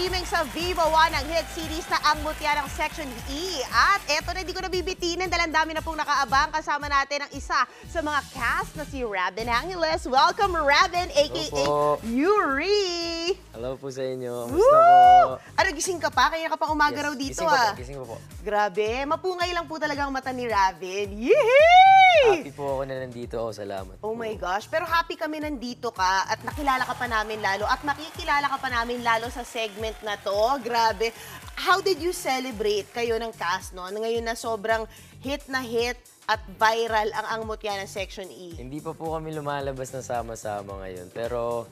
streaming sa Vivo One ang hit series na Ang Mutya ng Section E. At eto na, hindi ko nabibitinin dahil ang dami na pong nakaabang. Kasama natin ang isa sa mga cast na si Rabin Angeles. Welcome, Rabin, a.k.a. Yuri! Hello po sa inyo. Woo! Kamusta po? Ano, gising ka pa? Kaya ka pang umaga raw dito, Gising ko po. Grabe, mapungay lang po talaga ang mata ni Rabin. Yehey! Happy po ako na nandito. Salamat Oh po. my gosh, pero happy kami nandito ka at nakilala ka pa namin lalo at makikilala ka pa namin lalo sa segment na to. Grabe. How did you celebrate kayo ng cast, no? Ngayon na sobrang hit na hit at viral ang Mutya ng Section E. Hindi pa po kami lumalabas na sama-sama ngayon. Pero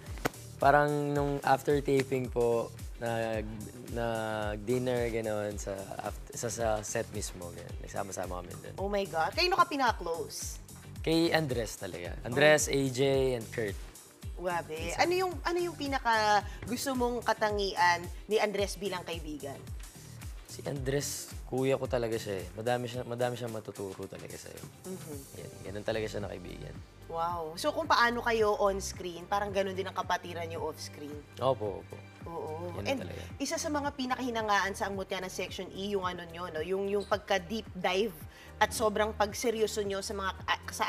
parang nung after taping po, nag-dinner, gano'n, sa set mismo. Ganun. Nagsama-sama kami doon. Oh my God. Kayo ka pinaka-close? Kay Andres talaga. Andres, AJ, and Kurt. Grabe. Ano yung pinaka gusto mong katangian ni Andres bilang kaibigan? Si Andres, kuya ko talaga siya eh. Madami siya matuturo talaga sa'yo. Yan, ganun talaga siya na kaibigan. Wow. So kung paano kayo on-screen, parang ganun din ang kapatiran nyo off-screen? Opo. Oo. Ganun And talaga. isa sa mga pinakahinangaan sa Ang Mutya ng Section E, yung ano nyo, no? yung pagka-deep dive at sobrang pagseryoso nyo sa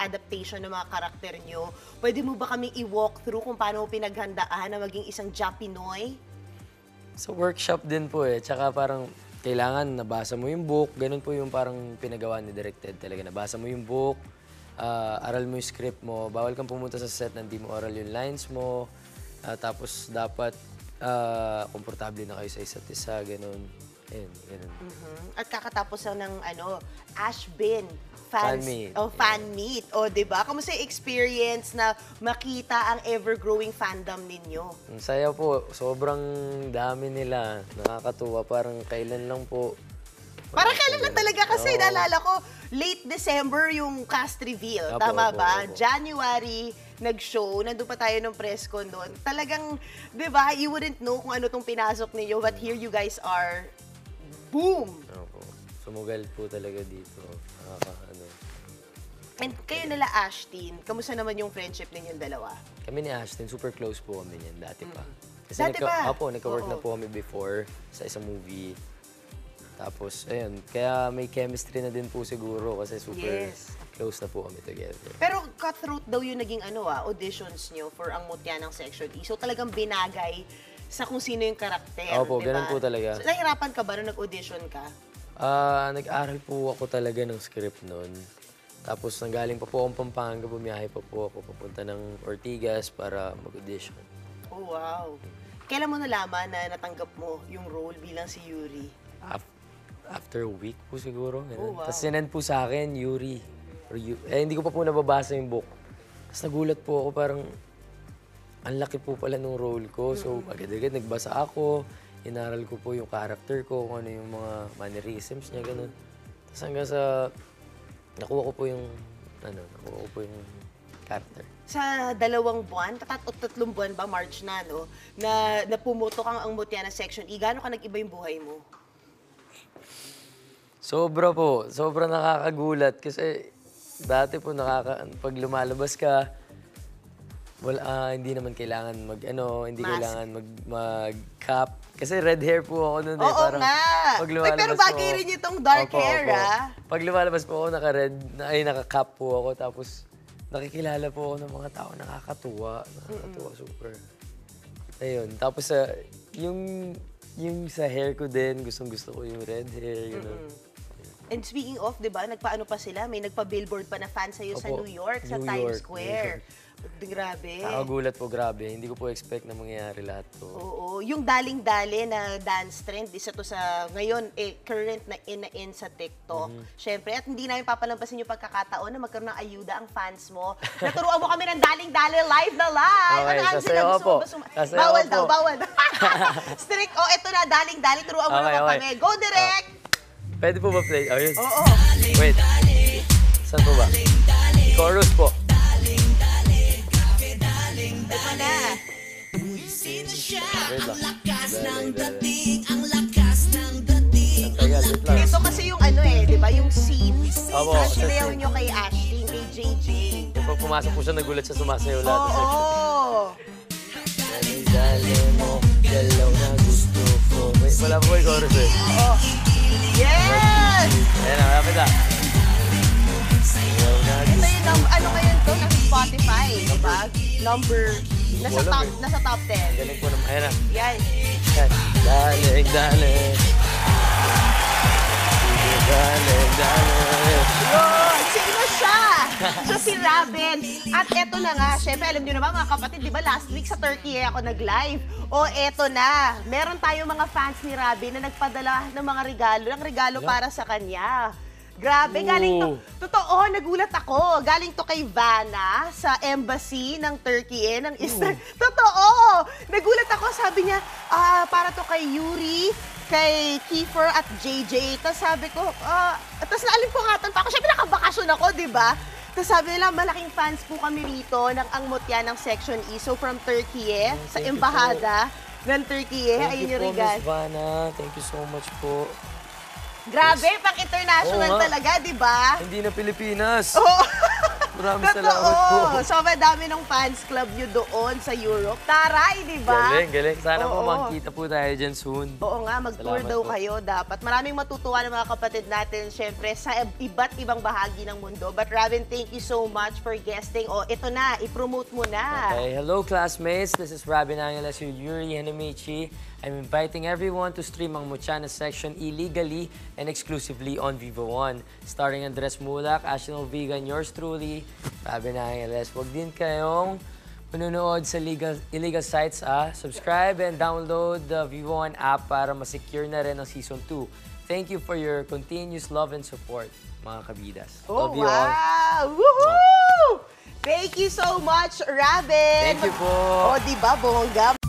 adaptation ng mga karakter nyo. Pwede mo ba kaming i-walk through kung paano mo pinaghandaan na maging isang Japinoy? Sa workshop din po eh. Tsaka parang kailangan nabasa mo yung book. Ganun po yung parang pinagawa ni Directed talaga. Nabasa mo yung book, aral mo yung script mo. Bawal kang pumunta sa set na hindi mo aral yung lines mo. Tapos dapat komportable na kayo sa isa't isa. Ganun. Ayun, ganun. At kakatapos lang ng Ash Bin Fan meet. fan meet. O, diba? Kamusta yung experience na makita ang ever-growing fandom ninyo? Ang saya po. Sobrang dami nila. Nakakatuwa. Parang kailan lang po. Parang kailan lang talaga kasi Oo. naalala ko, late December yung cast reveal. Opo, Tama opo, ba? opo. January, nag-show, nandun pa tayo ng press con doon. Talagang, di ba, you wouldn't know kung ano tong pinasok ninyo, but here you guys are, boom! Opo. Sumugal po talaga dito. And kayo nila, Ashtin, kamusta naman yung friendship ninyong dalawa? Kami ni Ashton, super close po kami niyan dati pa. Dati pa? Opo, nagka-work Oo. na po kami before sa isang movie. Tapos, ayun, kaya may chemistry na din po siguro kasi super Yes. close na po kami together. Pero cutthroat daw yung naging auditions nyo for ang Mutya ng Section E. So talagang binagay sa kung sino yung karakter, Opo, di ba? ganun po talaga. So, nahirapan ka ba nung nag-audition ka? Nag-aral po ako talaga ng script noon. Tapos nanggaling pa po akong Pampanga, bumiyahe pa po ako papunta ng Ortigas para mag-audition. Oh, wow. Kailan mo nalaman na natanggap mo yung role bilang si Yuri? After a week po siguro. Oh, wow. Tapos sinend po sa akin, Yuri. Hindi ko pa po nababasa yung book. Tapos nagulat po ako, parang ang laki po pala nung role ko. So agad-agad nagbasa ako, inaral ko po yung character ko, kung ano yung mga mannerisms niya, gano'n. Tapos hanggang sa nakuha ko po yung character. Sa 2 buwan, o 3 buwan ba, March na, no? Na pumutok ang Mutya ng Section E, gaano ka nag-iba yung buhay mo? Sobra po. Sobra nakakagulat kasi dati po pag lumalabas ka, hindi naman kailangan hindi Mask. kailangan mag-cap. Kasi red hair po ako noon eh. Oo Parang nga! pag lumalabas Pero po bagay rin itong dark Opo, hair, opo. ah. Pag lumalabas po ako, naka-cap po ako. Tapos nakikilala po ako ng mga tao. Nakakatuwa super. Ayun. Tapos yung sa hair ko din, gustong-gusto ko yung red hair. And speaking of, di ba, nagpaano pa sila? May nagpa-billboard pa na fan sa'yo sa Opo, New York, sa New Times York, Square. Grabe. Nakakagulat po, grabe. Hindi ko po expect na mangyayari lahat to. Oo. Yung daling-dali na dance trend, isa to sa ngayon, current na in sa TikTok. Siyempre, at hindi namin papalampasin yung pagkakataon na magkaroon ng ayuda ang fans mo. Naturuan mo kami ng daling-dali live na live. Okay, Angela, sasayaw gusto po. mo ba Sasayaw bawal po. daw, bawal. Strict. Oh, eto na, daling-dali. Turuan mo Okay, naman okay. kami. Go direct! Pwede po ba play? Oh, yun. Oo. Wait. Saan po ba? Chorus po. Ito na. Wait lang. Ang lakas ng dating. Tagal, wait lang. Ito kasi yung di ba, yung scene Opo, na sa sinayaw scene. nyo kay Ashling, kay JJ. Yung pag pumasok po siya, nagulat siya, sumasayaw lahat. Oo. Dali mo, galaw na gusto ko. chorus eh. Oh. Yes! Ayan na, malapit na. Ayaw na. Ito yung, ano ngayon to, nasa Spotify, di ba? Nasa top 10. Galing po naman. Ayan na. Yan. Yan. Daling, daling. Daling, daling. Yun! Sino siya? Siya si Robin. At eto na nga, syempre alam niyo naman mga kapatid, di ba last week sa Turkey ako nag-live. O eto na, meron tayong mga fans ni Robin na nagpadala ng mga regalo para sa kanya. Grabe, galing to. Totoo, nagulat ako. Galing to kay Vanna sa embassy ng Turkey, ng Istanbul. Totoo! Nagulat ako, sabi niya, para to kay Yuri, kay Kiefer at JJ. Tapos sabi ko, tapos naalimpunghatan pa ako. Siyempre nakabakasyon ako, di ba? Tapos sabi nila, malaking fans po kami rito ng Angmutya ng Section E. So from Turkey, sa thank you embahada ng Turkey, Thank ayun you yung po, regalo. Miss Vanna. Thank you so much po. Grabe, pang-international Oo nga. talaga, di ba? Hindi na Pilipinas. Oo. Maraming salamat po. Sobrang dami ng fans club nyo doon sa Europe. Taray, di ba? Galing, galing. Sana po Oo. makikita po tayo dyan soon. Oo nga, mag-tour Salamat daw po. kayo dapat. Maraming matutuwa ng mga kapatid natin, syempre, sa iba't ibang bahagi ng mundo. But Robin, thank you so much for guesting. O, ito na, i-promote mo na. Okay, hello classmates. This is Robin Angeles with Yuri Hanamichi. I'm inviting everyone to stream ang Muchana section illegally and exclusively on Vivo One. Starring Andres Mulak, Ashton Vegan, yours truly, Robin Angeles. Huwag din kayong manonood sa illegal sites. Subscribe and download the Vivo One app para masecure na rin ang Season 2. Thank you for your continuous love and support, mga kabidas. Oh, Love you all. wow! Woohoo! Thank you so much, Robin! Thank you po. O, di ba, bongga?